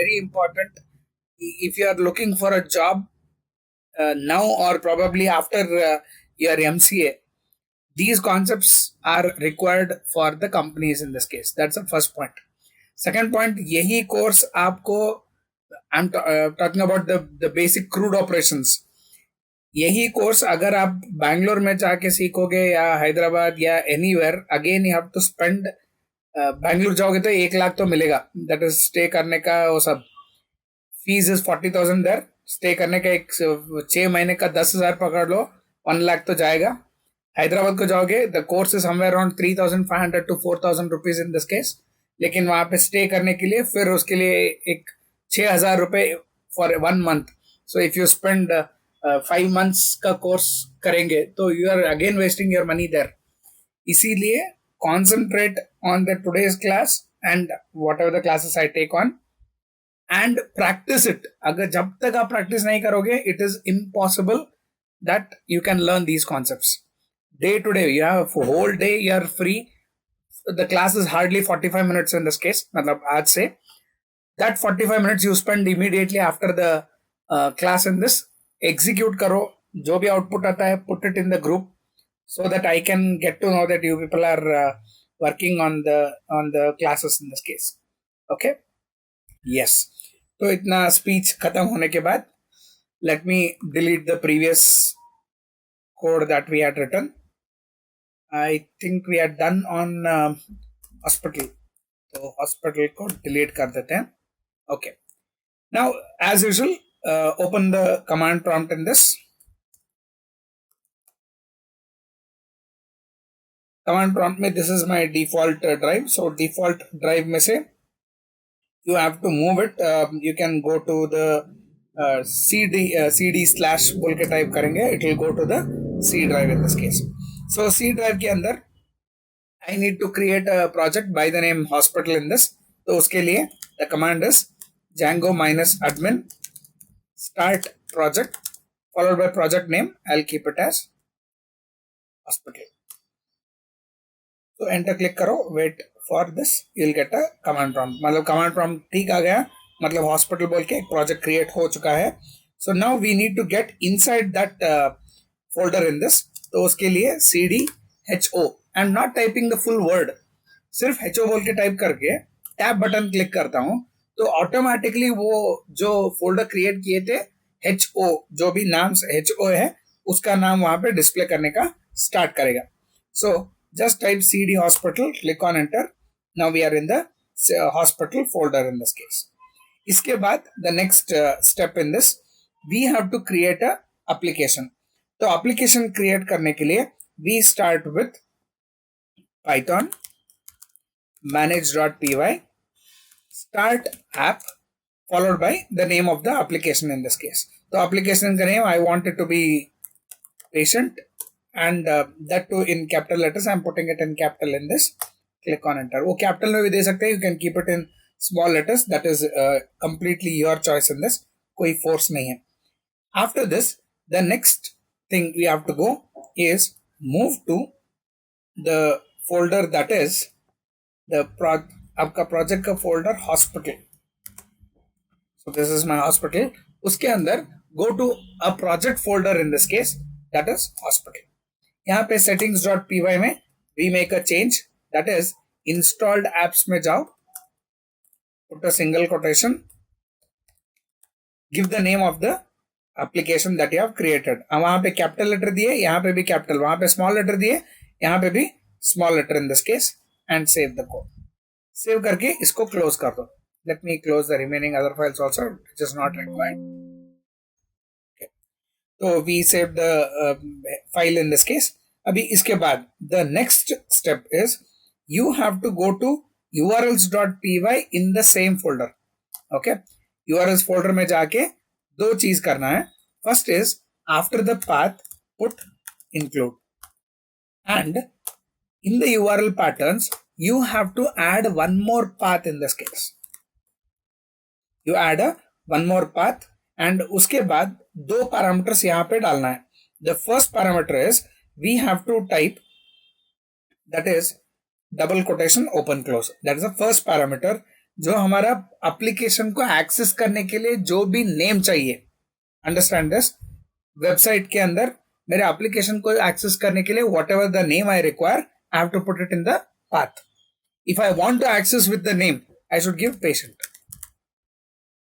very important. If you are looking for a job now or probably after your MCA, these concepts are required for the companies in this case. That's the first point. Second point, यही course आपको talking about the basic crude operations. यही course अगर आप बैंगलोर में जाके सीखोगे या हैदराबाद या anywhere, again you have to spend, Bangalore जाओगे तो 1 लाख तो मिलेगा, दैट इज स्टे करने का, वो सब फीस इज 40,000 दर, स्टे करने का एक 6 महीने का 10,000 पकड़ लो, 1 लाख तो जाएगा. हैदराबाद को जाओगे the course is somewhere around 3,500 to 4,000 rupees in this case, लेकिन वहां पे स्टे करने के लिए फिर उसके लिए एक 6,000 रुपए for 1 month. So if you spend 5 months का कोर्स करेंगे तो you are again wasting your money there. इसीलिए concentrate on the today's class and whatever the classes I take on and practice it. अगर जब तक आप practice नहीं करोगे, it is impossible that you can learn these concepts. Day to day you have whole day, you are free. The class is hardly 45 minutes in this case, मतलब आज से. That 45 minutes you spend immediately after the class in this. Execute करो, जो भी output आता है put it in the group so that I can get to know that you people are working on the classes in this case. Okay, yes. तो इतना speech खत्म होने के बाद let me delete the previous code that we had written. I think we are done on hospital, तो hospital को delete कर देते हैं. Okay, now as usual open the command prompt in this. Command prompt में this is my default drive. So default drive में से you have to move it. You can go to the cd slash बोल के type करेंगे, it will go to the C drive in this case. So C drive के अंदर I need to create a project by the name hospital in this. तो उसके लिए the command is Django -admin start project followed by project name. I'll keep it as hospital. So enter click करो, wait for this, you'll get a command prompt. मतलब command prompt ठीक आ गया, मतलब hospital बोल के एक project create हो चुका है. So now we need to get inside that folder in this. तो उसके लिए cd ho, I'm not typing the full word, सिर्फ ho बोल के टाइप करके टैब बटन क्लिक करता हूँ तो ऑटोमेटिकली वो जो फोल्डर क्रिएट किए थे HO, जो भी नाम HO है उसका नाम वहां पे डिस्प्ले करने का स्टार्ट करेगा. So just type CD hospital, click on enter. Now we are in the hospital folder in this case. इसके बाद the next step in this, we have to create a application. तो application create करने के लिए we start with Python manage.py start app followed by the name of the application in this case. So application ka name I want it to be patient and that too in capital letters. I'm putting it in capital in this. Click on enter. वो capital में भी दे सकते हैं, you can keep it in small letters. That is completely your choice in this. कोई force नहीं है. After this, the next thing we have to go is move to the folder that is the आपका project का folder hospital. So this is my hospital. उसके अंदर go to a project folder in this case that is hospital. यहाँ पे settings.py में we make a change that is installed apps में जाओ, put a single quotation, give the name of the application that you have created. वहां पे capital letter दिए, यहाँ पे भी कैपिटल, वहां पे स्मॉल लेटर दिए, यहाँ पे भी small letter in this case and save the code. Save करके इसको क्लोज कर दो. Let me close the remaining other files also, it is not required. तो we save the file in this case. अभी इसके बाद the next step is you have to go to urls.py in the same folder. Okay, urls folder में जाके दो चीज करना है. First is after the path put include and in the URL patterns you have to add one more path in this case. You add one more path and उसके बाद दो parameters यहाँ पे डालना है. The first parameter is we have to type, that is double quotation open close. That is the first parameter. जो हमारा application को एक्सेस करने के लिए जो भी नेम चाहिए, अंडरस्टैंड दिस, वेबसाइट के अंदर मेरे एप्लीकेशन को एक्सेस करने के लिए whatever the name I require I have to put it in the path. If I want to access with the name I should give patient.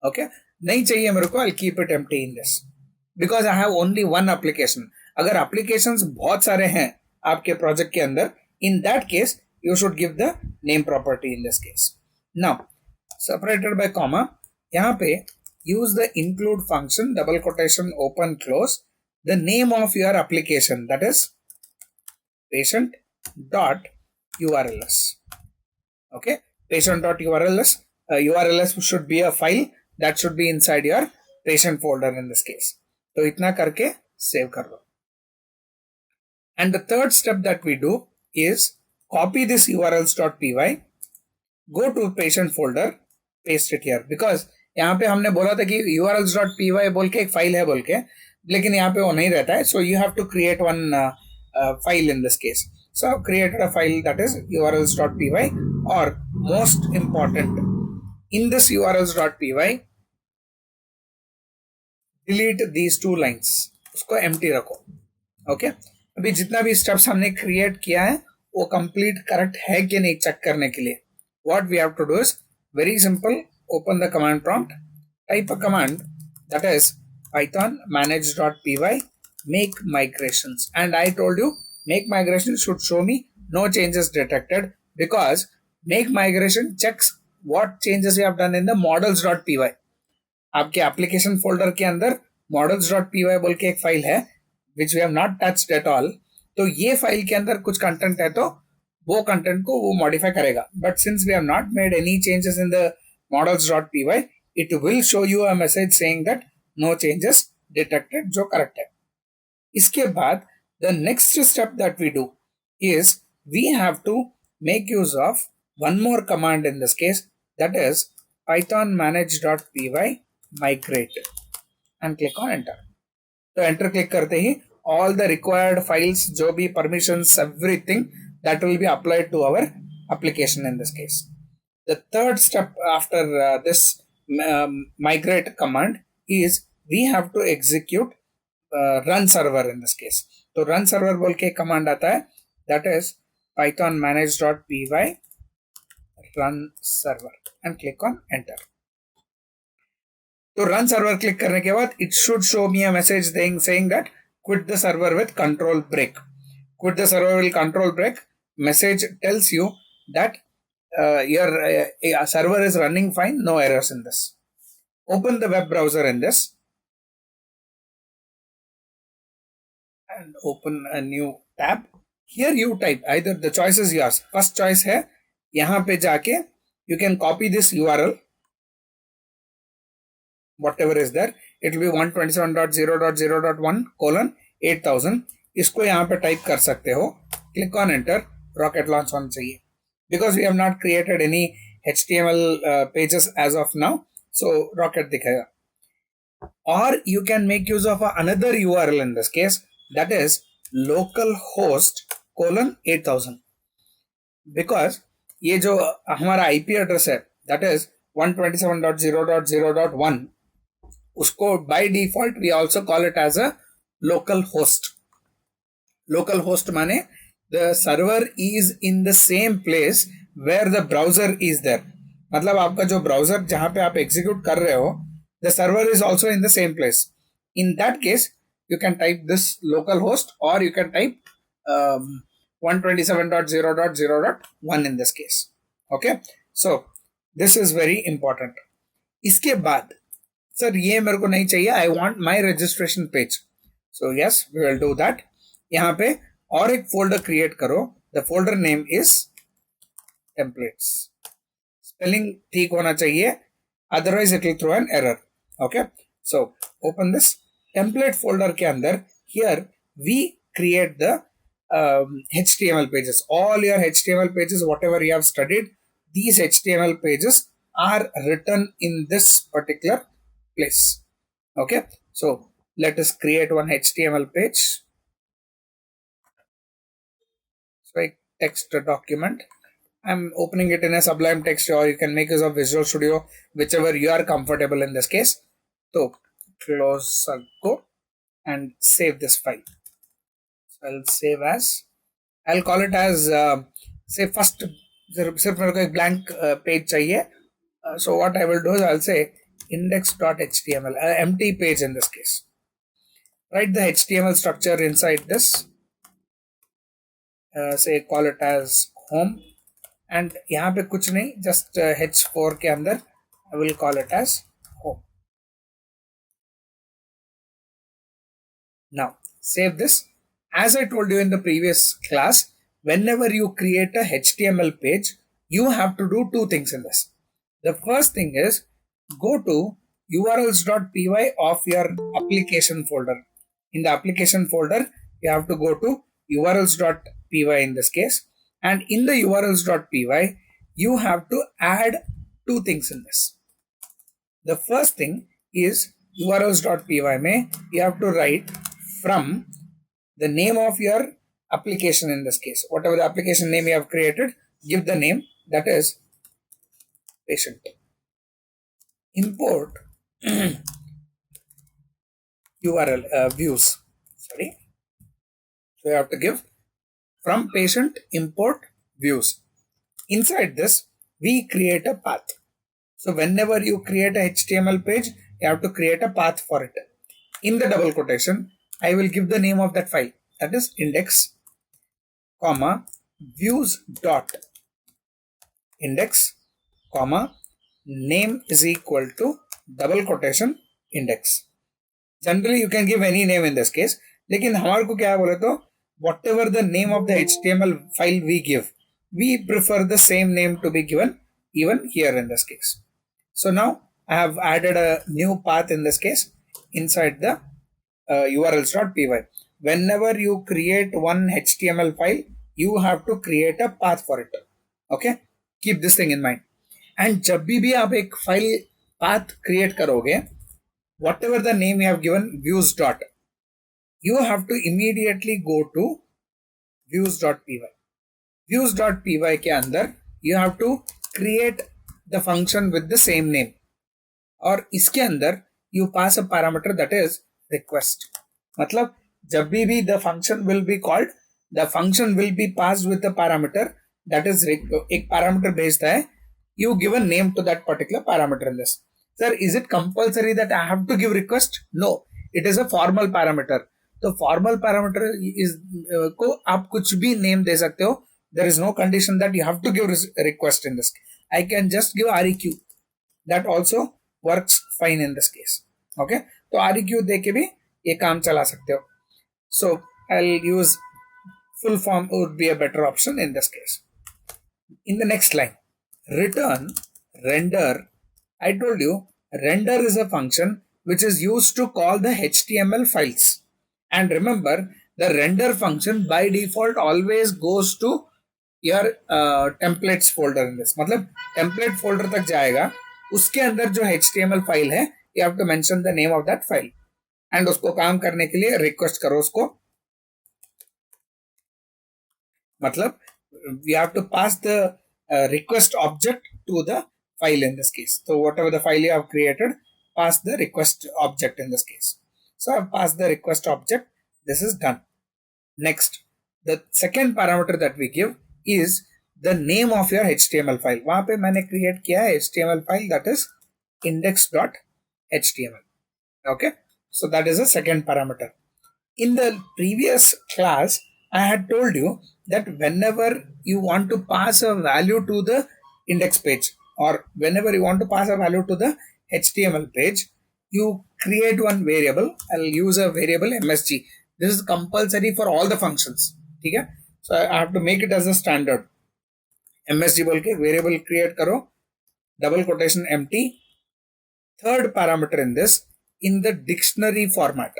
Okay, नहीं चाहिए मेरे को, I keep it empty in this because I have only one application. अगर applications बहुत सारे हैं आपके project के अंदर, in that case you should give the name property in this case. Now separated by comma, यहाँ पे use the include function, double quotation, open close, the name of your application, that is patient dot urls. Okay, patient dot urls, urls should be a file that should be inside your patient folder in this case. तो इतना करके save कर लो. And the third step that we do is copy this urls.py, go to patient folder, paste it here. Because यहाँ पे हमने बोला था कि urls.py बोल के एक फाइल है बोल के, लेकिन यहाँ पे वो नहीं रहता है. So you have to create one file in this case. So I've created a file that is urls.py, or most important, in this urls.py delete these two lines, उसको empty रखो. Okay, अभी जितना भी स्टेप्स हमने create किया है वो complete correct है कि नहीं चेक करने के लिए what we have to do is very simple. Open the command prompt, type a command that is python manage.py make migrations, and I told you make migration should show me no changes detected, because make migration checks what changes you have done in the models.py. आपके application folder के अंदर models.py बोल के एक file है which we have not touched at all. तो ये file के अंदर कुछ कंटेंट है तो वो कंटेंट को वो मॉडिफाई करेगा. But since we have not made any changes in the models.py, it will show you a message saying that no changes detected, जो करेक्ट है. इसके बाद the next step that we do is we have to make use of one more command in this case, that is python manage.py migrate, and click on enter. तो enter click करते ही all the required files, जो भी permissions, everything that will be applied to our application in this case. The third step after this migrate command is we have to execute run server in this case. तो run server बोल के command आता है, that is python manage.py run server, and click on enter. तो run server click करने के बाद it should show me a message saying that quit the server with control break. Quit the server with control break message tells you that your server is running fine, no errors in this. Open the web browser in this and open a new tab. Here you type, either the choice is yours. First choice है, यहाँ पे जाके you can copy this URL, whatever is there, it will be 127.0.0.1:8000. इसको यहाँ पे type कर सकते हो, click on enter, rocket launch होना चाहिए. Because we have not created any HTML pages as of now, so rocket दिखेगा. और you can make use of another URL in this case, that is localhost:8000. Because ये जो हमारा IP address है that is 127.0.0.1, उसको by default we also call it as a local host. Local host माने the server is in the same place where the browser is there. मतलब आपका जो browser जहां पे आप एग्जीक्यूट कर रहे हो, the server is also in the same place. In that case, you can type this local host, or you can type 127.0.0.1 in this case. Okay, so this is very important. इसके बाद sir ये मेरे को नहीं चाहिए, I want my registration page. So yes, we will do that. यहाँ पे और एक फोल्डर क्रिएट करो. The folder name is templates. Spelling ठीक होना चाहिए, otherwise it will throw an error. Okay, so open this template folder के अंदर. Here we create the HTML pages. All your HTML pages, whatever you have studied, these HTML pages are written in this particular place. Okay, so let us create one HTML page. So I text a document I'm opening it in a Sublime Text, or you can make use of Visual Studio, whichever you are comfortable in this case. So close go and save this file. So I'll save as, I'll call it as say first, सिर्फ मेरे को एक blank page चाहिए. So what I will do is I'll say index.html, empty page in this case. Write the HTML structure inside this. Say call it as home, and यहाँ पे कुछ नहीं, just h4 के अंदर I will call it as home. Now save this. As I told you in the previous class, whenever you create a HTML page, you have to do two things in this. The first thing is go to urls.py of your application folder. In the application folder, you have to go to urls.py in this case, and in the urls.py, you have to add two things in this. The first thing is urls.py mein you have to write from the name of your application in this case. Whatever the application name you have created, give the name, that is patient. Import URL views. Sorry. So you have to give from patient import views. Inside this, we create a path. So whenever you create a HTML page, you have to create a path for it. In the double quotation, I will give the name of that file, that is index, comma, views dot index, comma, name is equal to double quotation index. Generally you can give any name in this case, लेकिन हमारे को क्या बोले तो whatever the name of the HTML file we give, we prefer the same name to be given even here in this case. So now I have added a new path in this case inside the urls.py. Whenever you create one HTML file, you have to create a path for it. Okay, keep this thing in mind. And जब भी आप एक file path create करोगे, whatever the name you have given, views dot, you have to immediately go to views.py. Views.py के अंदर you have to create the function with the same name, और इसके अंदर you pass a parameter that is request. मतलब जब भी the function will be called, the function will be passed with a parameter that is एक parameter भेजता है, you give a name to that particular parameter in this. Sir, is it compulsory that I have to give request? No, it is a formal parameter. तो formal parameter is को आप कुछ भी name दे सकते हो. There is no condition that you have to give request in this. I can just give req. That also works fine in this case. Okay, तो req दे के भी ये काम चला सकते हो. So I'll use full form would be a better option in this case. In the next line, return render. I told you render is a function which is used to call the HTML files. And remember, the render function by default always goes to your templates folder in this. मतलब template folder तक जाएगा, उसके अंदर जो HTML file है, you have to mention the name of that file. And उसको काम करने के लिए request करो उसको. मतलब we have to pass the request object to the file in this case. So whatever the file you have created, pass the request object in this case. So I've passed the request object. This is done. Next, the second parameter that we give is the name of your HTML file. वहाँ पे मैंने create किया है HTML file, that is index.html. Okay, so that is the second parameter. In the previous class, I had told you that whenever you want to pass a value to the index page, or whenever you want to pass a value to the HTML page, you create one variable. I'll use a variable msg. This is compulsory for all the functions. ठीक है? So I have to make it as a standard. msg बोल के variable create करो, double quotation empty. Third parameter in this, in the dictionary format.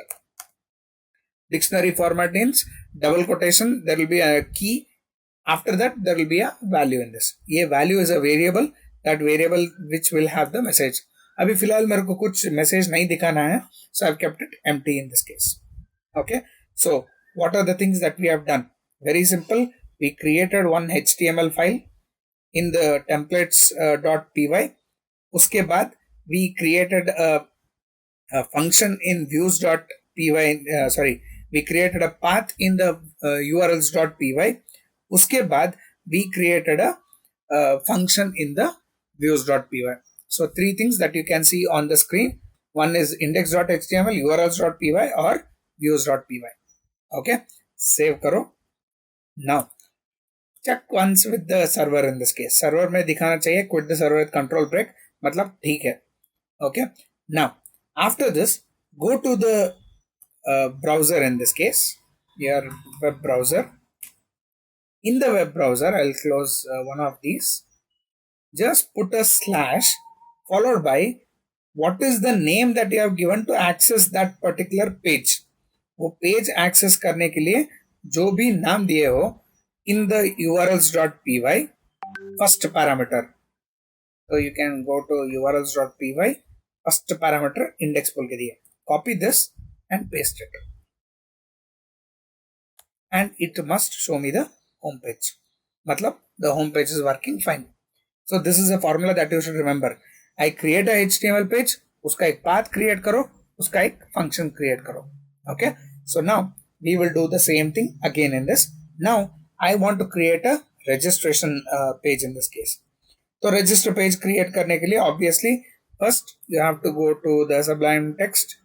Dictionary format means double quotation, there will be a key. After that, there will be a value in this. ये value is a variable, that variable which will have the message. अभी फिलहाल मेरे को कुछ message नहीं दिखाना है, so I've kept it empty in this case. Okay, so what are the things that we have done? Very simple. We created one HTML file. in the templates .py. उसके बाद we created a function in views.py. Sorry, we created a path in the urls.py. उसके बाद we created a function in the views.py. So three things that you can see on the screen. One is index.html, urls.py or views.py. Okay, save करो. Now check once with the server. In this case server में दिखाना चाहिए quit the server with control break, मतलब ठीक है. Okay, now after this go to the browser. In this case your web browser. In the web browser I'll close one of these. Just put a slash followed by what is the name that you have given to access that particular page. वो page access करने के लिए जो भी नाम दिए हो in the urls.py first parameter. So you can go to urls.py first parameter index बोल के दिए. Copy this and paste it. And it must show me the home page. मतलब the home page is working fine. So this is a formula that you should remember. I create a HTML page, उसका एक path create करो, उसका एक function create करो. Okay. So now we will do the same thing again in this. Now I want to create a registration page in this case. तो register page create करने के लिए obviously first you have to go to the Sublime Text.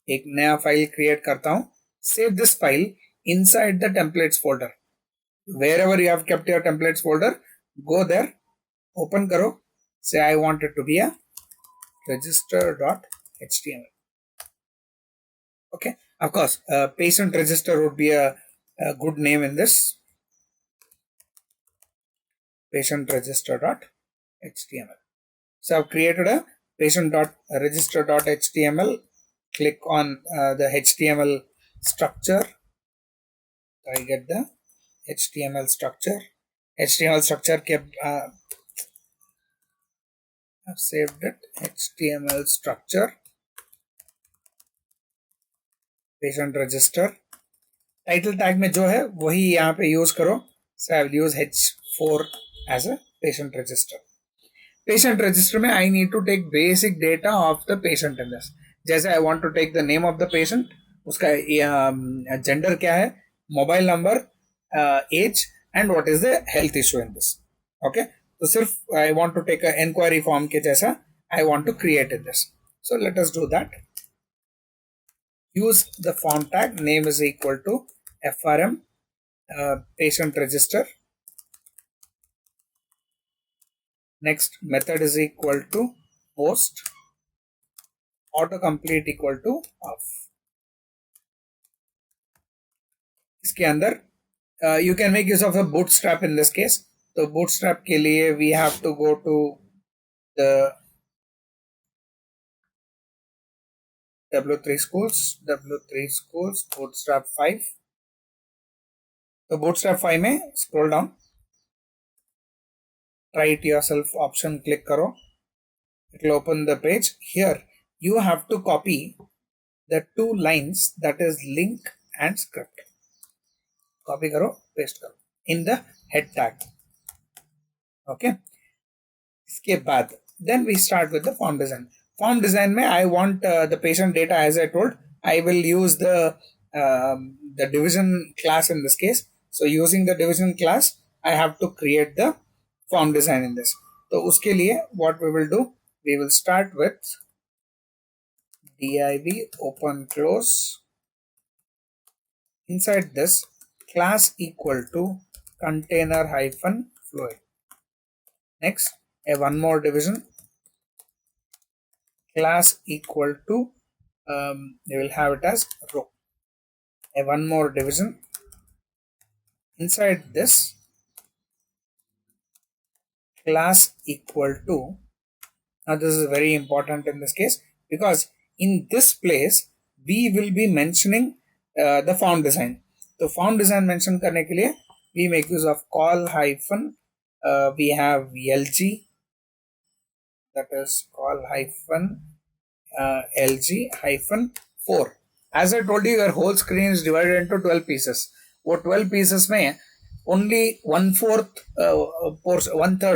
एक नया file create करता हूं. Save this file inside the templates folder. Wherever you have kept your templates folder, go there, open karo, say I want it to be a register.html. Okay, of course patient register would be a good name in this. Patient register.html. So I've created a patient.register.html. Click on the HTML structure. I get the HTML structure. HTML structure kept I've saved it. HTML structure. Patient register. Title tag में जो है वही यहाँ पे use करो. So I will use h4 as a patient register. Patient register में I need to take basic data of the patient in this. जैसे I want to take the name of the patient, उसका gender क्या है, mobile number, age and what is the health issue in this. Okay, तो सिर्फ I want to take a enquiry form के जैसा I want to create in this. So let us do that. Use the form tag, name is equal to frm patient register. Next method is equal to post, autocomplete equal to off. इसके अंदर you can make use of a bootstrap in this case. तो bootstrap के लिए we have to go to the W3 schools bootstrap 5. तो bootstrap 5 में scroll down, try it yourself option click करो, it will open the page. Here you have to copy the two lines, that is link and script. Copy करो, paste करो in the head tag. Okay, इसके बाद then we start with the form design. Form design में I want the patient data. As I told, I will use the division class in this case. So using the division class I have to create the form design in this. तो उसके लिए what we will do, we will start with div open close. Inside this class equal to container hyphen fluid. Next one more division, class equal to you will have it as row. One more division. Inside this class equal to, now this is very important in this case because in this place we will be mentioning the form design. तो form design mention करने के लिए we make use of call hyphen we have lg, that is call hyphen lg hyphen 4. As I told you, your whole screen is divided into 12 pieces. वो 12 pieces में only one third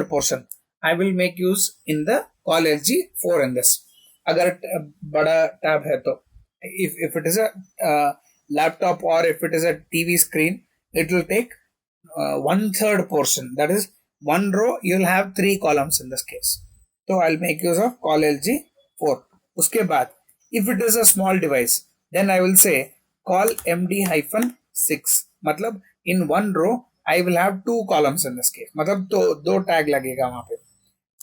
portion I will make use in the call LG4 in this. अगर बड़ा tab है तो, if it is a laptop or if it is a TV screen, it will take one third portion. That is one row. You'll have three columns in this case. So I'll make use of call LG4. उसके बाद, if it is a small device, then I will say call MD-6. मतलब in one row I will have two columns in this case. मतलब दो tag लगेगा वहाँ पे.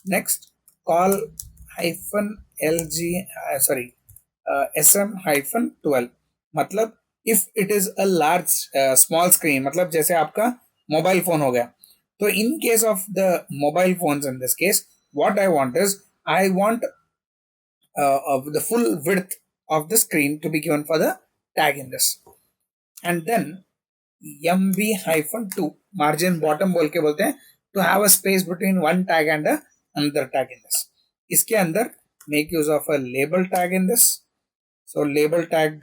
Next, call hyphen LG, SM hyphen 12. मतलब if it is a large small screen, मतलब जैसे आपका मोबाइल फोन हो गया, तो in case of the mobile phones in this case, what I want is I want of the full width of the screen to be given for the tag in this. And then MB-2 margin bottom बोल के बोलते हैं, to have a space between one tag and another tag in this. इसके अंदर make use of a label tag in this. So label tag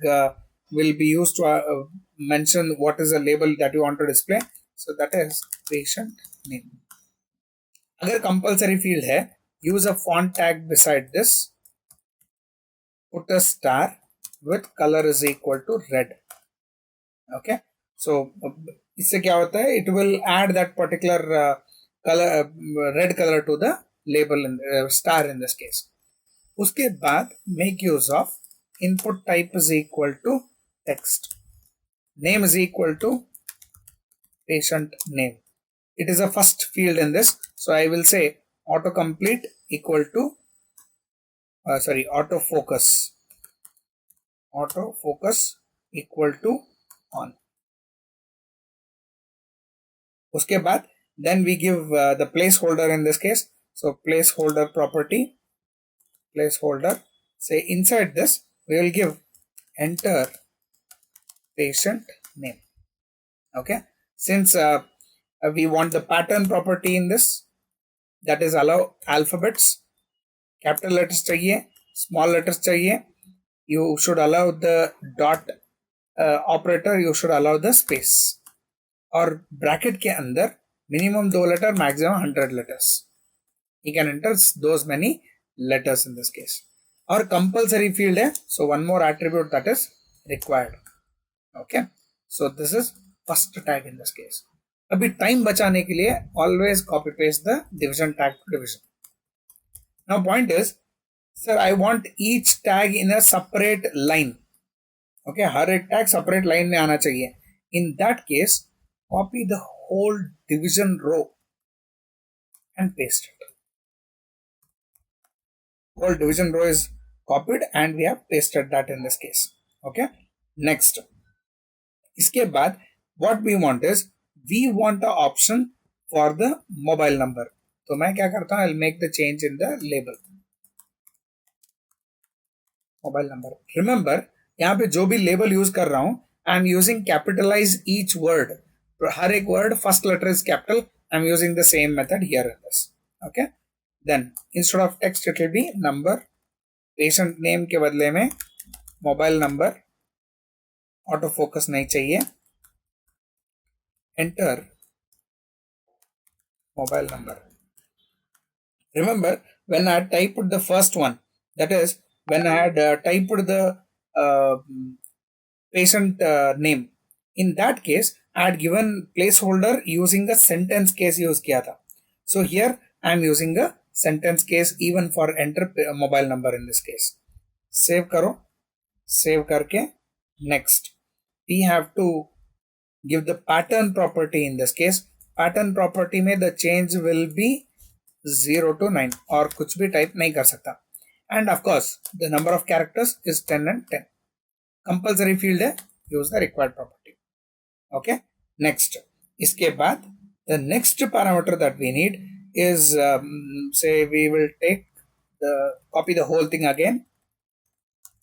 will be used to mention what is the label that you want to display. So that is patient name. अगर compulsory field है, use a font tag beside this. Put a star with color is equal to red. Okay. So इससे क्या होता है? It will add that particular color, red color to the label in star in this case. उसके बाद make use of input type is equal to text. Name is equal to patient name. It is a first field in this. So I will say autocomplete equal to autofocus. Autofocus equal to on. उसके बाद then we give the placeholder in this case. So placeholder property, placeholder. Say inside this we will give enter patient name. Okay. Since we want the pattern property in this, that is allow alphabets, capital letters चाहिए, small letters चाहिए. You should allow the dot operator. You should allow the space. और bracket के अंदर minimum 2 letter, maximum 100 letters. He can enter those many letters in this case. और compulsory field है, so one more attribute that is required. Okay, so this is first tag in this case. अभी time बचाने के लिए always copy paste the division tag to division. Now point is, sir, I want each tag in a separate line. Okay, हर एक tag separate line में आना चाहिए. In that case, copy the whole division row and paste it. Whole division row is copied and we have pasted that in this case. Okay, next. इसके बाद what we want is we want the option for the mobile number. तो मैं क्या करता हूँ, I'll make the change in the label. Mobile number. Remember, यहाँ पे जो भी label use कर रहा हूँ, I'm using capitalize each word. हर एक word first letter is capital. I'm using the same method here in this. Okay. Then instead of text it will be number. Patient name के बदले में mobile number. Auto focus नहीं चाहिए. Enter mobile number. Remember, when I typed the first one, that is when I had typed the patient name, in that case I had given placeholder using a sentence case use किया था. So here I am using a sentence case even for enter mobile number in this case. Save करो, save करके next. We have to give the pattern property in this case. Pattern property में the change will be 0 to 9 और कुछ भी type नहीं कर सकता. And of course the number of characters is 10 and 10. Compulsory field है, use the required property. Okay, next. इसके बाद the next parameter that we need is say we will take the copy the whole thing again.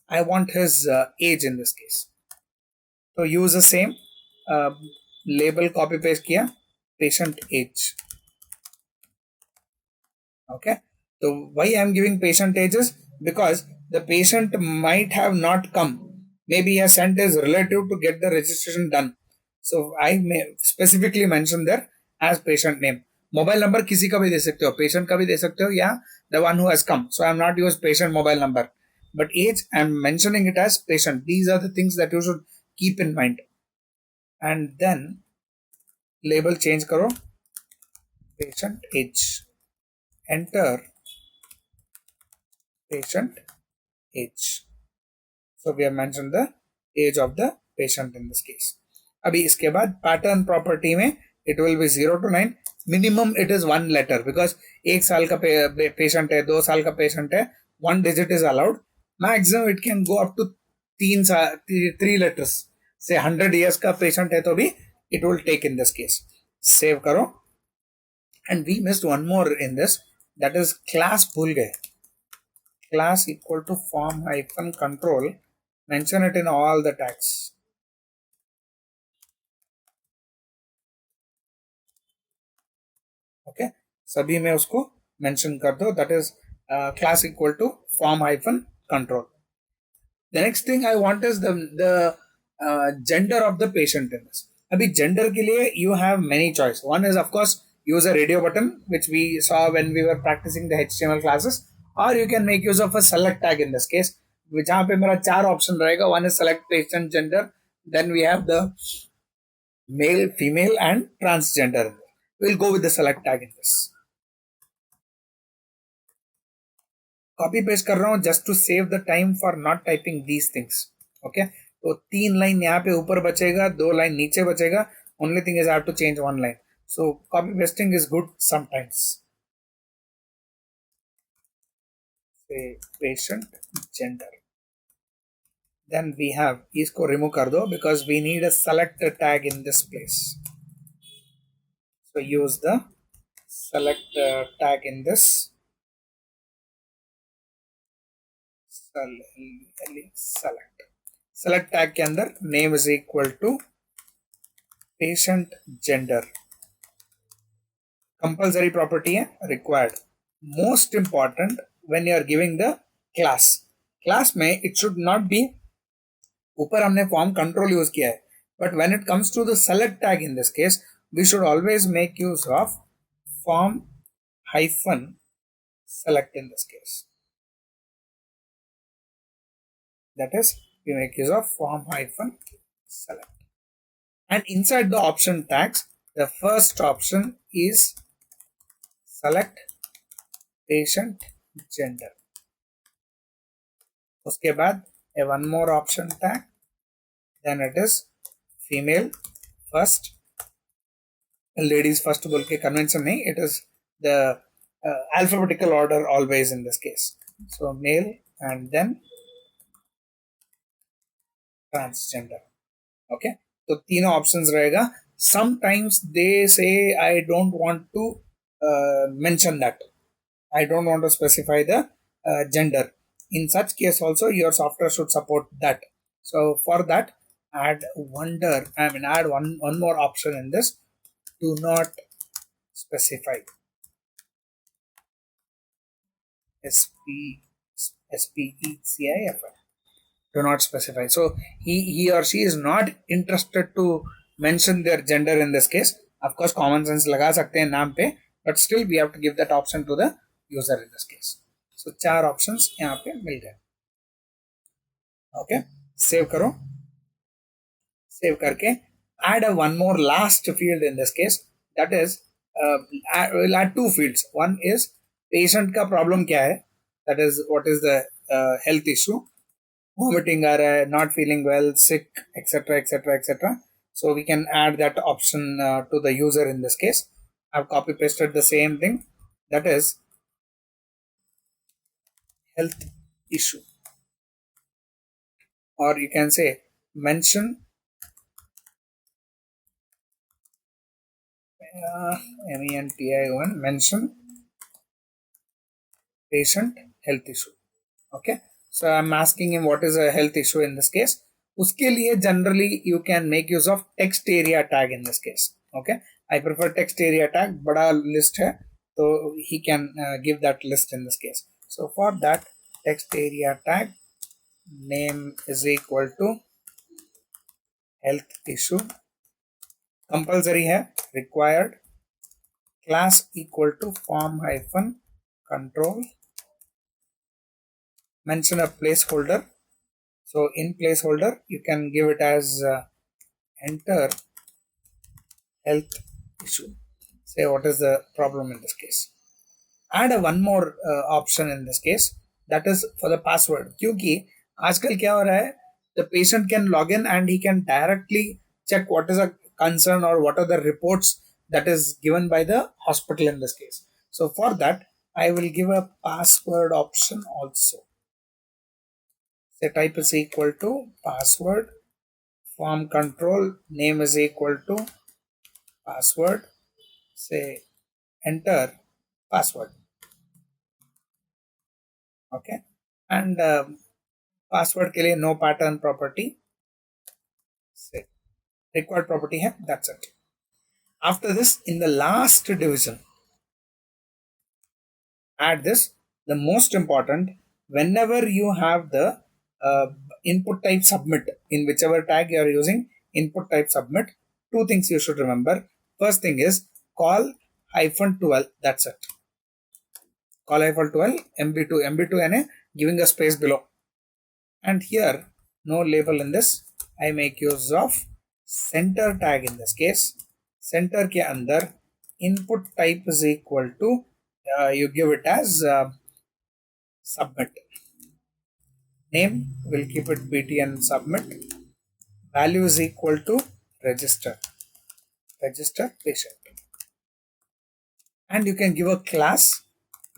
I want his age in this case. So use the same label copy paste किया, patient age. Okay, so why I am giving patient ages? Because the patient might have not come. Maybe he has sent his relative to get the registration done. So I may specifically mention there as patient name. Mobile number किसी का भी दे सकते हो, patient का भी दे सकते हो, या the one who has come. So I am not use patient mobile number, but age I am mentioning it as patient. These are the things that you should keep in mind. And then label change करो, patient age, enter patient age. So we have mentioned the age of the patient in this case. अभी इसके बाद pattern property में it will be 0 to 9. Minimum it is 1 letter because 1 साल का patient है, 2 साल का पेशेंट है, 1 digit is allowed. Maximum it can go up to 3 letters. से 100 years का पेशेंट है तो भी it will take in this case. Save करो. And we missed one more in this, that is class भूल गए. Class equal to form hyphen control, mention it in all the tags. Okay, सभी में उसको mention कर दो, that is class equal to form hyphen control. The next thing I want is the gender of the patient in this. अभी gender के लिए you have many choice. One is of course use a radio button which we saw when we were practicing the HTML classes, or you can make use of a select tag in this case, जहाँ पे मेरा 4 option रहेगा. One is select patient gender, then we have the male, female and transgender. We'll go with the select tag in this. Copy paste कर रहा हूँ just to save the time for not typing these things. Okay, तो 3 line यहाँ पे ऊपर बचेगा, 2 line नीचे बचेगा. Only thing is I have to change 1 line. So copy pasting is good sometimes. Patient gender, then we have, इसको remove कर दो because we need a select tag in this place. So use the select tag in this. Select tag के अंदर name is equal to patient gender. Compulsory property है, required. Most important when you are giving the class. Class में it should not be, ऊपर हमने form control use किया है, but when it comes to the select tag in this case we should always make use of form hyphen select in this case. That is, we make use of form hyphen select. And inside the option tags, the first option is select patient gender. उसके बाद one more option tag, then it is female first. Ladies first बोल के convention नहीं, it is the alphabetical order always in this case. So male and then transgender. Okay, तो तीनों options रहेगा. Sometimes they say I don't want to mention that, I don't want to specify the gender. In such case also your software should support that. So for that, add one more option in this. Do not specify. SPECIF. Do not specify. So he or she is not interested to mention their gender in this case. Of course common sense लगा सकते हैं नाम पे, but still we have to give that option to the user in this case. So 4 options यहाँ पे मिल गए. Okay, save करो. Save करके add a one more last field in this case, that is we'll add 2 fields. One is patient का problem क्या है, that is what is the health issue, vomiting आ रहा है, not feeling well, sick, etc etc etc. So we can add that option to the user in this case. I've copy pasted the same thing, that is health issue, or you can say mention MENTION, mention patient health issue. Okay, so I'm asking him what is a health issue in this case. उसके लिए generally you can make use of text area tag in this case. Okay, I prefer text area tag, बड़ा list है तो he can give that list in this case. So for that, text area tag name is equal to health issue, compulsory है required class equal to form hyphen control, mention a placeholder. So in placeholder you can give it as enter health issue. Say what is the problem in this case. Add a one more option in this case, that is for the password. क्योंकि आजकल क्या हो रहा है, the patient can log in and he can directly check what is a concern or what are the reports that is given by the hospital in this case. So for that I will give a password option also. Say type is equal to password, form control name is equal to password, say enter password. Okay, and password के लिए no pattern property से required property है, that's it. After this, in the last division, add this, the most important, whenever you have the uh, input type submit, in whichever tag you are using, input type submit, two things you should remember. First thing is call hyphen 12, that's it. Call hyphen 12 mb2 and giving a space below. And here no label in this, I make use of center tag in this case. Center के अंदर input type is equal to you give it as submit. Name will keep it btn submit. Value is equal to register patient, and you can give a class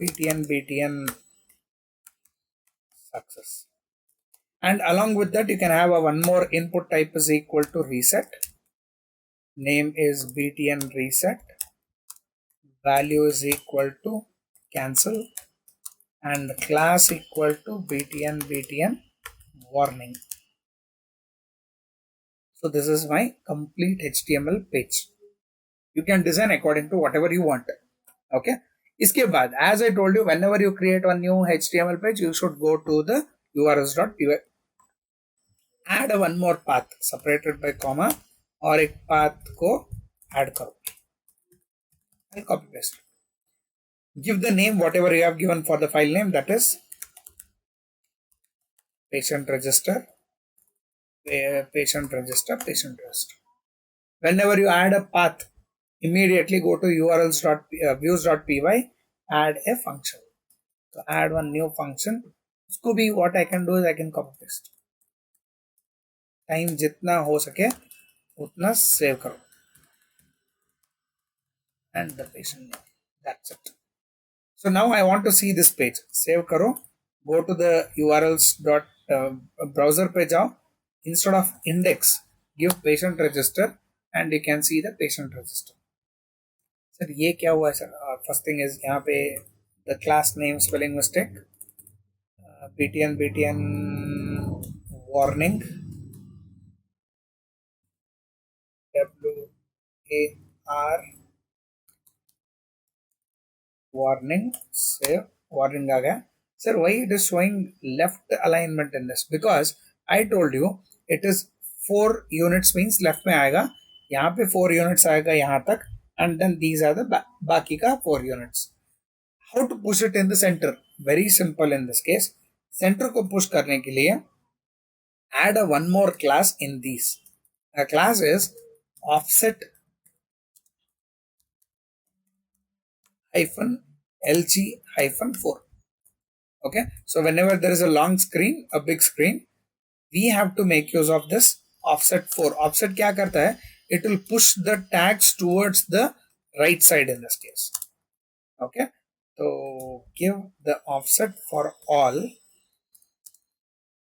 btn success. And along with that you can have a one more input type is equal to reset. Name is btn reset, value is equal to cancel, and class equal to btn warning. So this is my complete HTML page. You can design according to whatever you want. Okay, इसके बाद as I told you, whenever you create a new HTML page you should go to the urls.py. add a one more path separated by comma, और एक path को add करो. I'll copy paste. Give the name whatever you have given for the file name, that is patient register, patient register. Whenever you add a path, immediately go to urls.views.py, add a function. So add one new function. उसको भी what I can do is I can copy paste. Time जितना हो सके उतना save करो. And the patient name. That's it. So now I want to see this page. Save करो. Go to the urls dot browser पे जाओ. Instead of index, give patient register and you can see the patient register. Sir ये क्या हुआ है sir? First thing is यहाँ पे the class name spelling mistake. btn warning, war warning, save, warning आ गया. Sir, why it is showing left alignment in this? Because I told you it is 4 units means left में आएगा, यहाँ पे 4 units आएगा यहाँ तक, and then these are the बाकी का 4 units. How to push it in the center? Very simple in this case. Center को push करने के लिए add a one more class in these. A class is offset hyphen lg hyphen 4. Okay, so whenever there is a long screen, a big screen, we have to make use of this offset 4. Offset क्या करता है? It will push the tags towards the right side in this case. Okay, so give the offset for all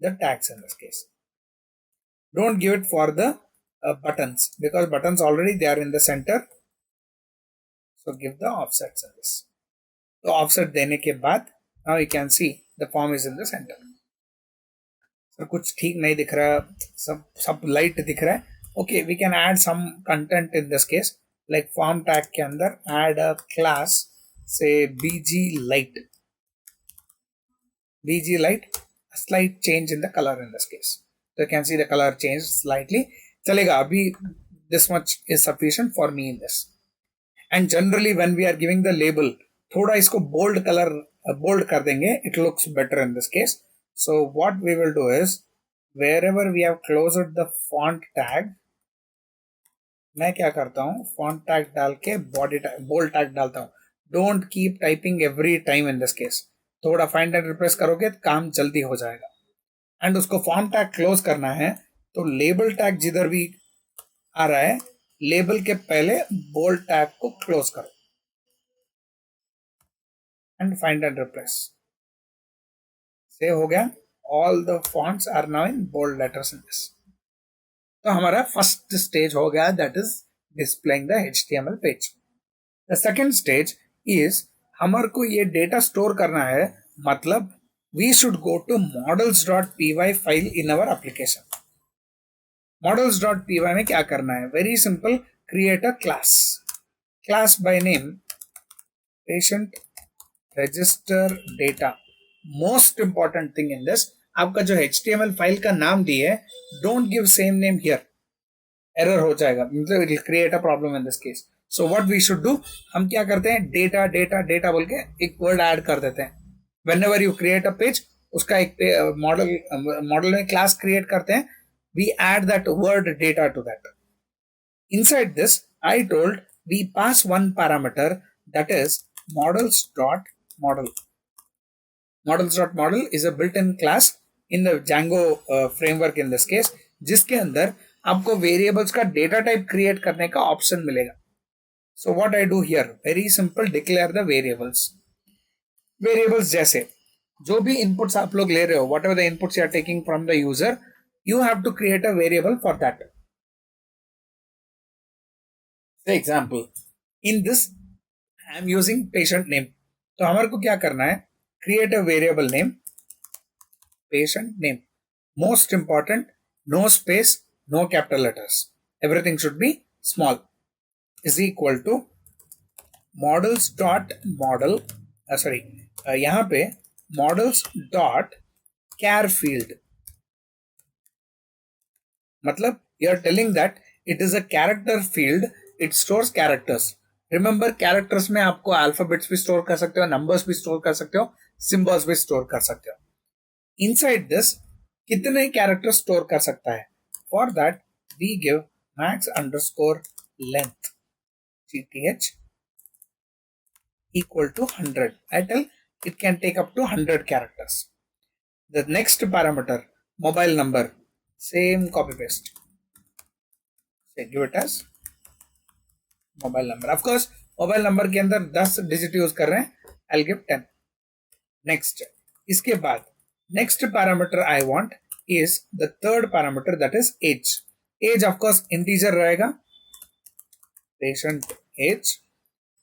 the tags in this case. Don't give it for the buttons, because buttons already they are in the center. So give the offsets in this. So offset देने के बाद now you can see the form is in the center. Sir कुछ ठीक नहीं दिख रहा, सब light दिख रहा है. Okay, we can add some content in this case, like form tag के अंदर add a class, say bg light, a slight change in the color in this case. So you can see the color changed slightly. चलेगा. अभी this much is sufficient for me in this. And generally when we are giving the label, थोड़ा इसको bold color bold कर देंगे, it looks better in this case. So what we will do is, wherever we have closed the font tag, मैं क्या करता हूँ, font tag डाल के body tag, bold tag डालता हूँ. Don't keep typing every time in this case. थोड़ा find and replace करोगे तो काम जल्दी हो जाएगा. एंड उसको फॉर्म टैग क्लोज करना है, तो लेबल टैग जिधर भी आ रहा है, लेबल के पहले बोल्ड टैग को क्लोज करो and find and replace. Save हो गया. All the fonts are now in bold letters in this. तो हमारा फर्स्ट स्टेज हो गया, that is displaying the HTML page. The second stage is, हमारे को ये डेटा स्टोर करना है, मतलब we should go to models.py file in our application. Models.py में क्या करना है? Very simple, create a class. Class by name patient register data. Most important thing in this, आपका जो HTML फाइल का नाम दिए, don't give same name here. Error हो जाएगा, मतलब it will create a problem in this case. So what we should do, हम क्या करते हैं, data data data बोल के एक word add कर देते हैं. Whenever you create a page, उसका एक मॉडल में क्लास क्रिएट करते हैं, we add that word data to that. Inside this, I told we pass one parameter, that is models.model. Models.model is a built-in class in the Django framework in this case, जिसके अंदर आपको variables का data type create करने का option मिलेगा. So what I do here, very simple, declare the variables. Variables जैसे जो भी इनपुट्स आप लोग ले रहे हो, whatever the inputs you are taking from the user, you have to create a variable for that. For example, in this I am using patient name. तो हमारे को क्या करना है, create a variable name patient name. Most important, no space, no capital letters, everything should be small. Is equal to models dot model, यहाँ पे models dot char field, मतलब you are telling that it is a character field, it stores characters. Remember, characters में आपको alphabets भी store कर सकते हो, numbers भी store कर सकते हो, symbols भी store कर सकते हो. Inside this, कितने characters store कर सकता है? For that, we give max underscore length gth equal to 100. I tell it can take up to 100 characters. The next parameter, mobile number, same copy paste. Say give it as mobile number. Of course, mobile number के अंदर 10 digit use कर रहे हैं. I'll give 10. Next, इसके बाद next parameter I want is the third parameter, that is age. Age of course integer रहेगा, patient age.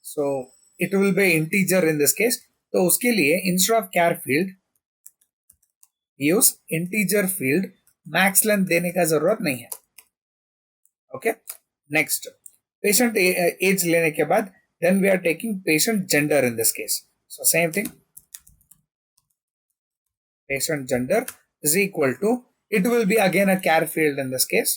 So it will be integer in this case. तो उसके लिए instead of char field use integer field, max length देने का जरूरत नहीं है. Okay. Next, patient age लेने के बाद then we are taking patient gender in this case. So same thing, patient gender is equal to, it will be again a char field in this case.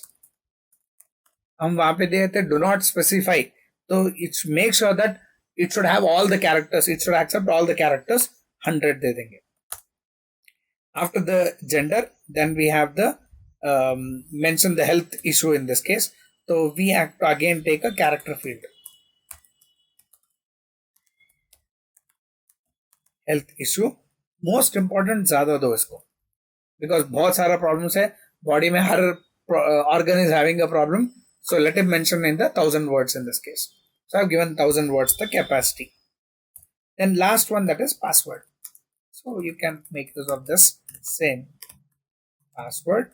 हम वहां पे देते do not specify, तो it's make sure that it should have all the characters, it should accept all the characters, 100 दे देंगे. After the gender, then we have the mention the health issue in this case. So we have to again take a character field, health issue. Most important ज्यादा दो इसको, because बहुत सारा problems है body में, हर organ is having a problem. So let him mention in the 1000 words in this case. So I've given 1000 words the capacity. Then last one, that is password. So you can make use of this same password,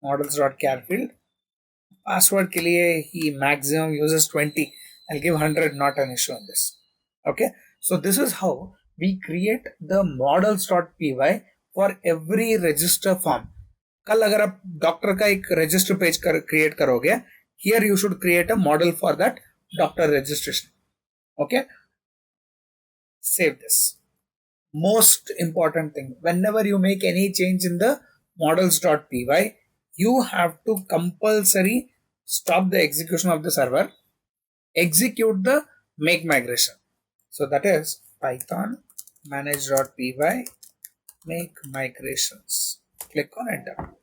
models.char field. Password के लिए he maximum uses 20. I'll give 100, not an issue on this. Okay. So this is how we create the models.py for every register form. कल अगर आप doctor का एक register page create करोगे, here you should create a model for that doctor registration. Okay. Save this. Most important thing, whenever you make any change in the models.py, you have to compulsory stop the execution of the server, execute the make migration. So that is python manage.py make migrations. Click on enter.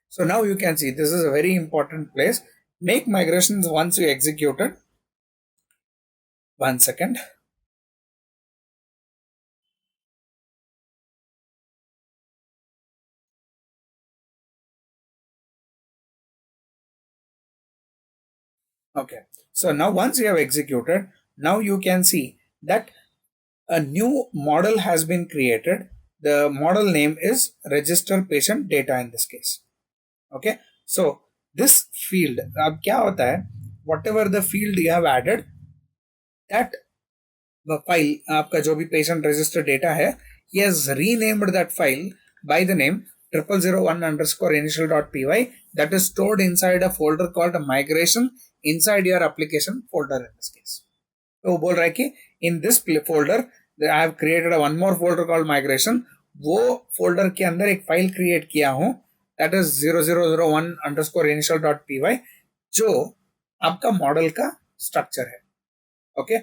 So now you can see this is a very important place. Make migrations once you execute it. 1 second. Okay. So now once you have executed, now you can see that a new model has been created. The model name is register patient data in this case. Okay. So this field, अब क्या होता है? Whatever the field you have added, that file आपका जो भी patient register data है, he has renamed that file by the name 0001 underscore initial dot py that is stored inside a folder called migration inside your application folder in this case. तो वो बोल रहा है कि in this folder I have created a one more folder called migration. वो folder के अंदर एक फाइल क्रिएट किया हूं that is 0001 underscore initial dot py जो आपका मॉडल का स्ट्रक्चर है. Okay,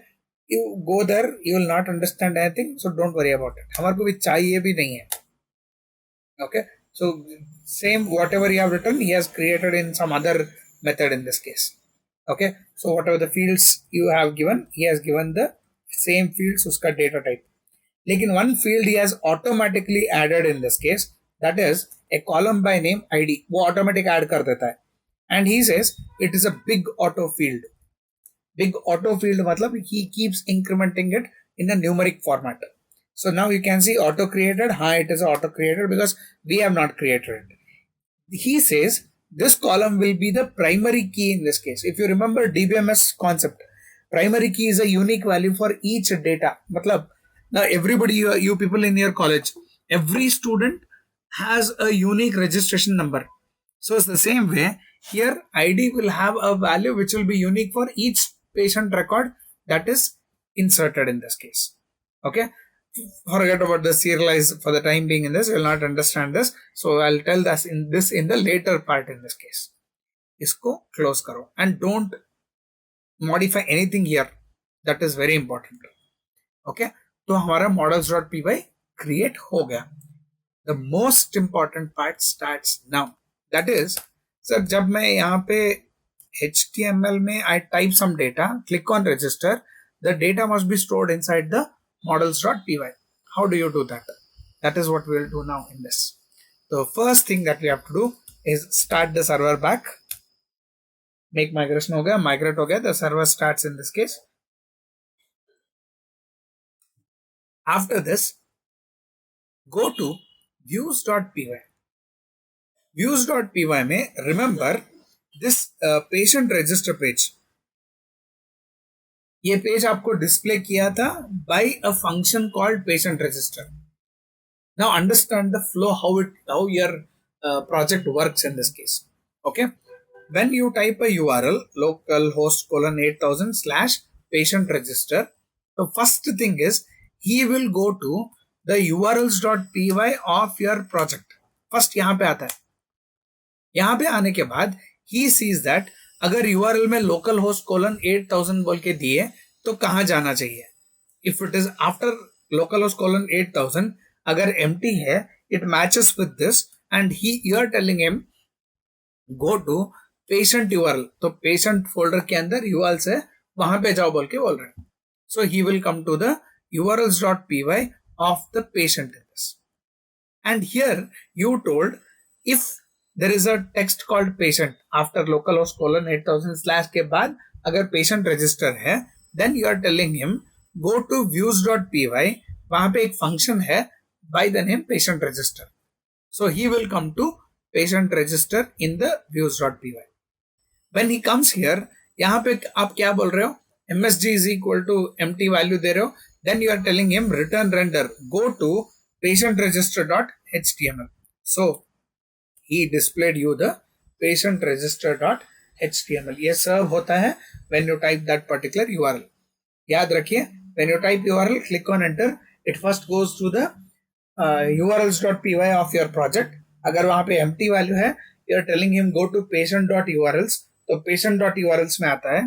you go there, you will not understand anything, so don't worry about it. हमारे को भी चाहिए भी नहीं है. Okay, so same whatever you have written, he has created in some other method in this case. Okay, so whatever the fields you have given, he has given the same fields उसका data type. लेकिन one field he has automatically added in this case, that is a column by name ID. वो automatic add कर देता है. And he says it is a big auto field. Big auto field matlab he keeps incrementing it in a numeric format. So now you can see auto created. It is auto created because we have not created it. He says this column will be the primary key in this case. If you remember DBMS concept, primary key is a unique value for each data. Matlab, now everybody, you people in your college, every student has a unique registration number. So it's the same way here. ID will have a value which will be unique for each patient record that is inserted in this case. Okay, forget about the serialized for the time being in this. You will not understand this, so I'll tell this in the later part in this case. Isko close karo and don't modify anything here. That is very important. Okay, तो हमारा models.py create हो गया. The most important part starts now. That is, sir, जब मैं यहाँ पे HTML में I type some data, click on register, the data must be stored inside the models.py. How do you do that? That is what we will do now in this. The first thing that we have to do is start the server back. Make migration हो गया, migrate हो गया, the server starts in this case. After this, go to views.py. Views.py में remember this patient register page. ये page आपको display किया था by a function called patient register. Now understand the flow, how your project works in this case. Okay, when you type a URL localhost colon 8000 slash patient register, the first thing is he will go to the urls.py of your project. First यहाँ पे आता है. यहाँ पे आने के बाद he sees that अगर URL में localhost colon 8000 बोल के दिए तो कहाँ जाना चाहिए. If it is after localhost colon 8000, अगर empty है, it matches with this and you are telling him go to patient URL. तो patient folder के अंदर URLs है, वहां पे जाओ बोल के बोल रहे हैं. So he will come to the urls.py of the patient in this. And here you told if there is a text called patient after localhost colon 8000 slash के बाद अगर patient register है, then you are telling him go to views.py. वहां पे एक function है by the name patient register. So he will come to patient register in the views.py. When he comes here, यहाँ पे आप क्या बोल रहे हो? MSG is equal to empty value दे रहे हो. Then you are telling him return render go to patient register.html. So he displayed you the patient register.html. ये सब होता है when you type that particular URL. याद रखिए, when you type URL, click on enter. It first goes to the urls.py of your project. अगर वहां पे empty value है, you are telling him go to patient.urls. तो patient.urls में आता है.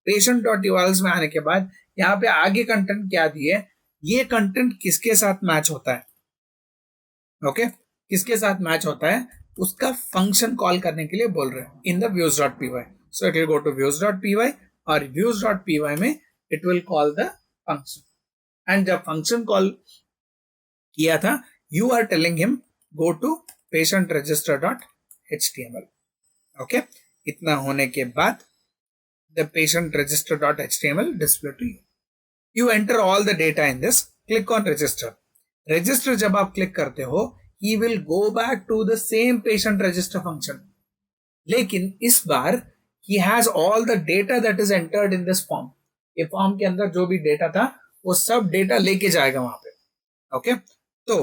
patient.urls में आने के बाद यहाँ पे आगे कंटेंट क्या दिए, ये कंटेंट किसके साथ मैच होता है, ओके किसके साथ मैच होता है उसका फंक्शन कॉल करने के लिए बोल रहे हैं in the views.py. So it will go to views.py और views.py में it will call the function. And जब फंक्शन कॉल किया था, you are telling him go to patient register.html. Okay इतना होने के बाद the patient register.html display to you. You enter all the data in this. Click on register. Register जब आप click करते हो, he will go back to the same patient register function. लेकिन इस बार he has all the data that is entered in this form. ये form के अंदर जो भी डेटा था वो सब डेटा लेके जाएगा वहां पे. ओके तो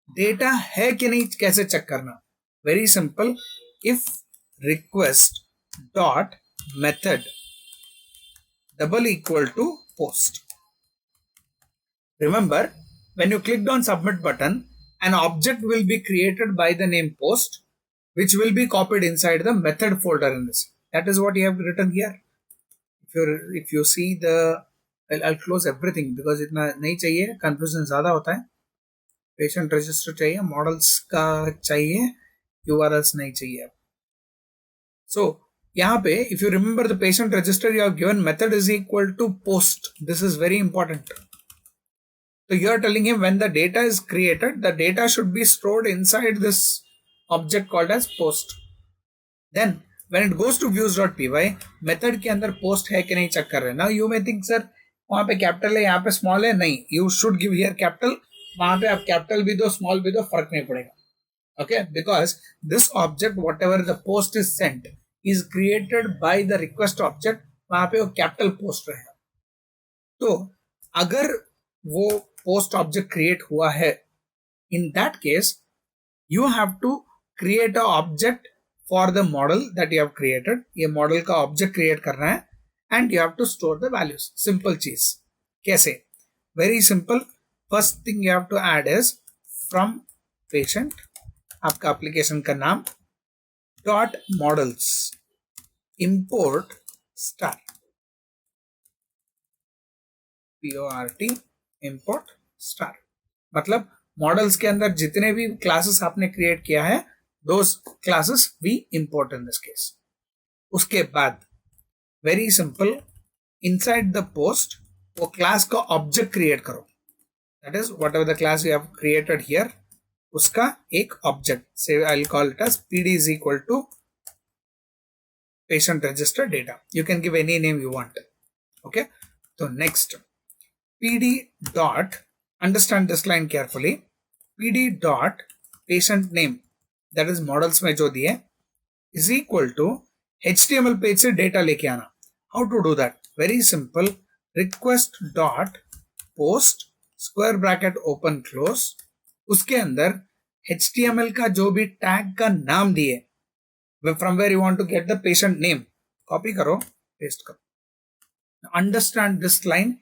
डेटा है कि नहीं कैसे चेक करना, very simple. If request dot method double equal to post. Remember, when you clicked on submit button, an object will be created by the name post, which will be copied inside the method folder in this. That is what you have written here. If you see the, I'll close everything because इतना नहीं चाहिए, confusion ज़्यादा होता है. Patient register चाहिए, models का चाहिए, URLs नहीं चाहिए. So यहाँ पे if you remember the patient register, you have given method is equal to post. This is very important. So you are telling him when the data is created, the data should be stored inside this object called as post. Then when it goes to views.py, method के अंदर post है कि नहीं check कर रहे हैं. Now you may think sir वहाँ पे capital है यहाँ पे small है, नहीं, you should give here capital. वहाँ पे आप capital भी दो small भी दो फर्क नहीं पड़ेगा. Okay, because this object whatever the post is sent is created by the request object, वहां पे वो कैपिटल पोस्ट रहेगा. तो अगर वो पोस्ट ऑब्जेक्ट क्रिएट हुआ है, in that case you have to create a object for the model that you have created. ये मॉडल का ऑब्जेक्ट क्रिएट करना है and you have to store the values. Simple चीज. कैसे? Very simple. First thing you have to add is from patient, आपका application का नाम, dot models import star, PORT import star. मतलब मॉडल्स के अंदर जितने भी क्लासेस आपने क्रिएट किया है, those classes we import in this case. उसके बाद very simple, inside the post वो क्लास का ऑब्जेक्ट क्रिएट करो. That is whatever the class you have created here, उसका एक object say I will call it as PD is equal to patient register data. You can give any name you want. Okay, so next PD dot, understand this line carefully, PD dot patient name, that is models में जो दिए, is equal to HTML page से data लेके आना. How to do that? Very simple. Request dot post square bracket open close, उसके अंदर HTML का जो भी टैग का नाम दिए, from where you want to get the patient name, copy करो, पेस्ट करो. Understand this line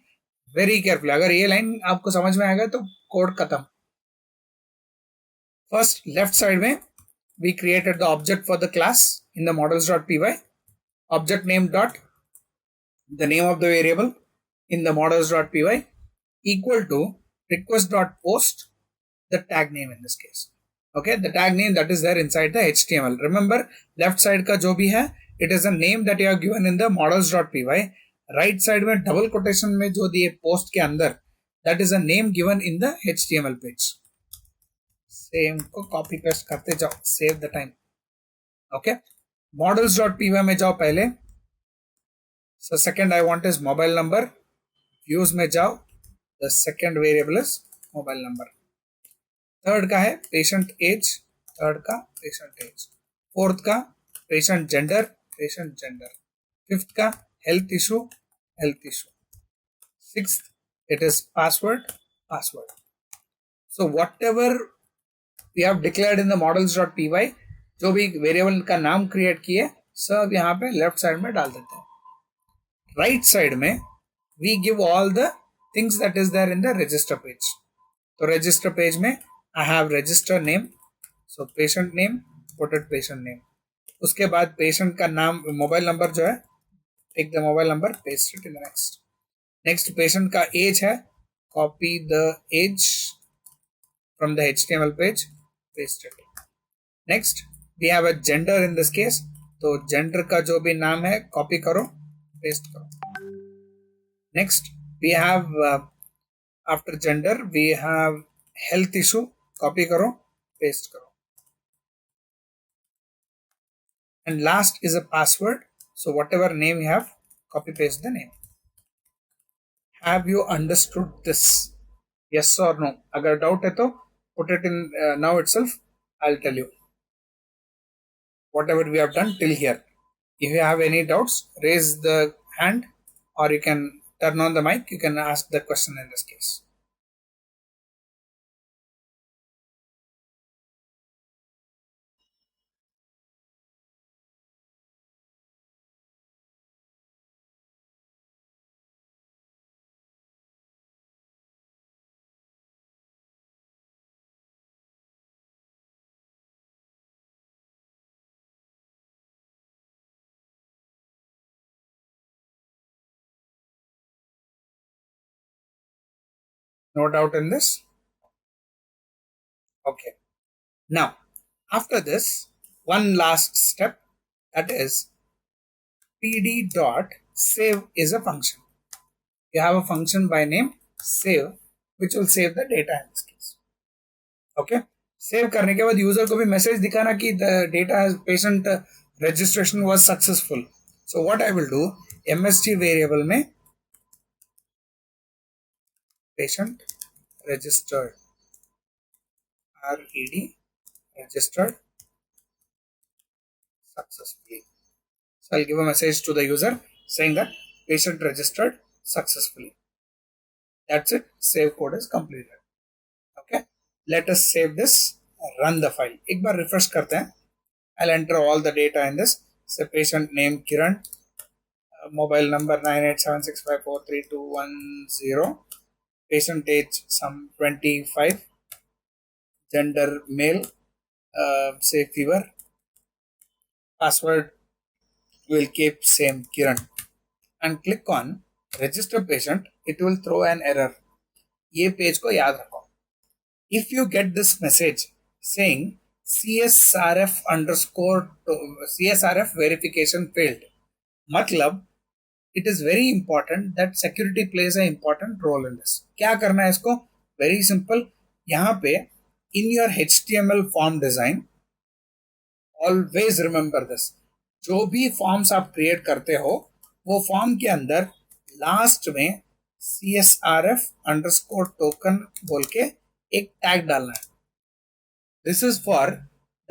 very carefully. अगर ये लाइन आपको समझ में आ गया तो कोड खत्म. फर्स्ट लेफ्ट साइड में we created the object for the class in the models.py, object name dot the name of the variable in the models.py equal to request dot post the tag name in this case. Okay, the tag name that is there inside the HTML. Remember, left side का जो भी है, it is a name that you have given in the models.py. Right side में double quotation में जो दिए post के अंदर, that is a name given in the HTML page. Same को copy paste करते जाओ, save the time. Okay, models.py में जाओ पहले. So second I want is mobile number. Views में जाओ, the second variable is mobile number. Third का है पेशेंट एज, थर्ड का पेशेंट एज. फोर्थ का patient gender, patient gender. Fifth का health issue, health issue. Sixth it is password, password. So whatever we have declared in the models.py, जो भी variable का नाम create किए सब यहाँ पे लेफ्ट साइड में डाल देते हैं. राइट साइड में we give all the things that is there in the register page. तो रजिस्टर पेज में I have register name, so patient name, put it patient name. उसके बाद पेशेंट का नाम, मोबाइल नंबर जो है, take the mobile number, paste it in the next. Next patient का age है, copy the age from the HTML page, paste it. Next we have a gender in this case, तो gender का जो भी नाम है कॉपी करो, paste करो. Next we have after gender we have health issue, copy करो, पेस्ट करो. And last is a password, so whatever name you have, copy paste the name. Have you understood this? Yes or no? अगर doubt है तो put it in now itself. I'll tell you whatever we have done till here. If you have any doubts, raise the hand, or you can turn on the mic. You can ask the question in this case. No doubt in this? Okay. Now, after this, one last step, that is pd dot save is a function. You have a function by name save, which will save the data in this case. Okay. Save करने के बाद user को भी message दिखाना कि the data patient registration was successful. So what I will do, MSG variable में patient registered, RED, registered successfully. So I'll give a message to the user saying that patient registered successfully. That's it. Save code is completed. Okay. Let us save this. Run the file. एक बार refresh करते हैं. I'll enter all the data in this. Say patient name Kiran, mobile number 9876543210, patient age some 25, gender male, say fever, password will keep same Kiran, and click on register patient. It will throw an error. ये page को याद रखो. If you get this message saying CSRF underscore CSRF verification failed, मतलब it is very important that security plays an important role in this. क्या करना है इसको? Very simple. यहाँ पे in your HTML form design, always remember this. जो भी forms आप क्रिएट करते हो, वो फॉर्म के अंदर लास्ट में CSRF अंडरस्कोर टोकन बोल के एक टैग डालना है. This is for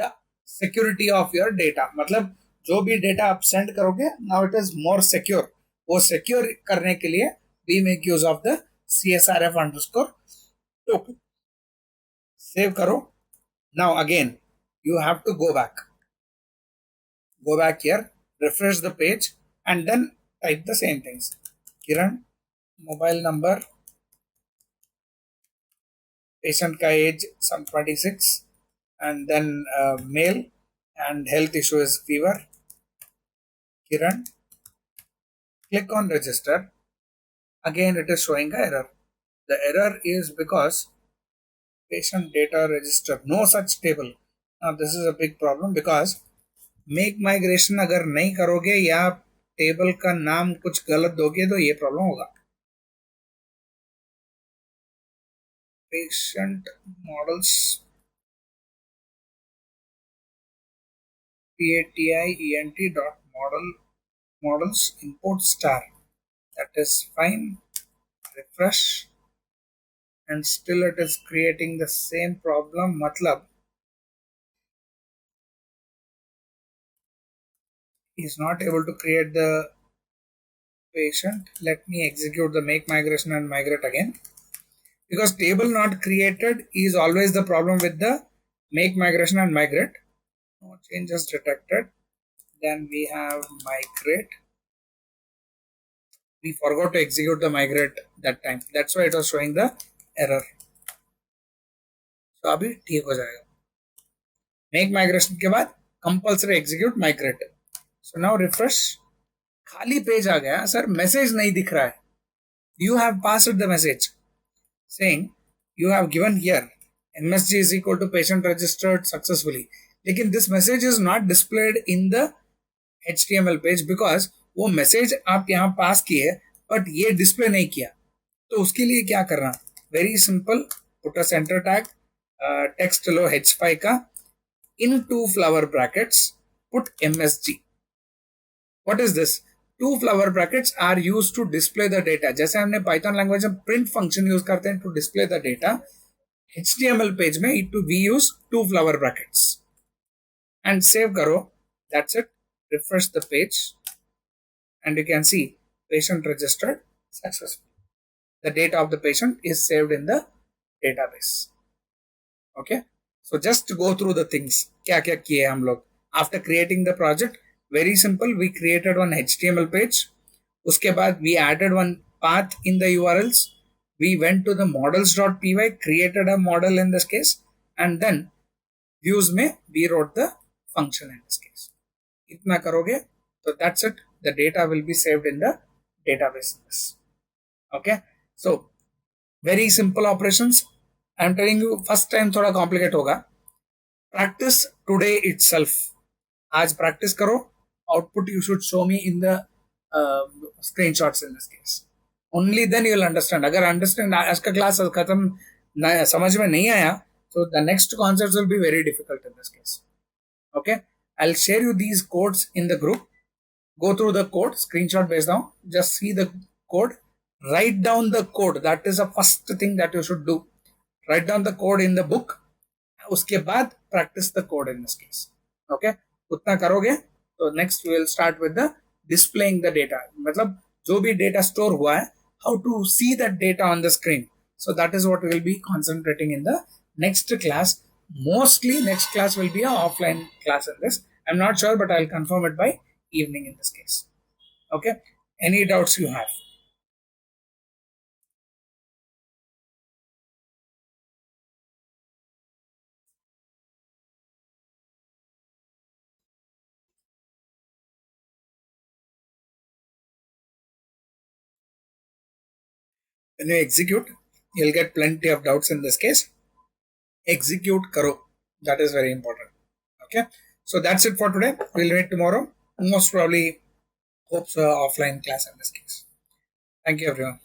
the security of your data. मतलब जो भी डेटा आप सेंड करोगे, now it is more secure. वो सिक्योर करने के लिए we make use of the CSRF underscore token. Save करो. Now again you have to go back here, refresh the page, and then type the same things. Kiran, mobile number, patient ka age some 26, and then male, and health issue is fever. Kiran, click on register. Again it is showing an error. The error is because patient data register, no such table. Now this is a big problem because make migration अगर नहीं करोगे या table का नाम कुछ गलत दोगे तो ये प्रॉब्लम होगा. Patient models PATIENT dot models import star, that is fine. Refresh, and still it is creating the same problem. मतलब is not able to create the patient. Let me execute the make migration and migrate again, because table not created is always the problem with the make migration and migrate. No changes detected. Then we have migrate. We forgot to execute the migrate that time. That's why it was showing the error. So अभी ठीक हो जाएगा. Make migration के बाद compulsory execute migrate. So now refresh. खाली page आ गया sir, message नहीं दिख रहा है. You have passed the message saying you have given here MSG is equal to patient registered successfully. लेकिन this message is not displayed in the HTML page because वो message आप यहाँ पास किए बट ये डिस्प्ले नहीं किया. तो उसके लिए क्या करना, very simple, put a center tag, text लो h5 का, in two flower brackets put MSG. What is this? Two flower brackets are use to display the data. जैसे हमने पाइथन लैंग्वेज में प्रिंट फंक्शन यूज करते हैं to display the data, HTML page में it too we use two flower brackets. And save करो. That's it. Refresh the page and you can see patient registered successfully. The data of the patient is saved in the database. Okay, so just go through the things क्या क्या किए हम लोग after creating the project. Very simple, we created one HTML page. उसके बाद we added one path in the URLs. We went to the models.py, created a model in this case, and then views में we wrote the function in this case. इतना करोगे तो that's it, the data will be saved in the database. Okay, so very simple operations. I am telling you, first time थोड़ा complicate होगा. Practice today itself. आज practice करो. Output you should show me in the screenshots in this case. Only then you will understand. अगर understand आज का class खत्म समझ में नहीं आया तो the next concept will be very difficult in this case. Okay, I'll share you these codes in the group. Go through the code, screenshot based down, just see the code, write down the code. That is the first thing that you should do. Write down the code in the book. उसके बाद practice the code in this case. Okay, उतना करोगे तो next we will start with the displaying the data. मतलब जो भी data store हुआ है, how to see that data on the screen. So that is what we will be concentrating in the next class. Mostly next class will be an offline class in this. I'm not sure, but I'll confirm it by evening in this case. Okay, any doubts you have? When you execute, you'll get plenty of doubts in this case. Execute karo, that is very important. Okay, so that's it for today. We'll meet tomorrow, most probably hopes offline class in this case. Thank you everyone.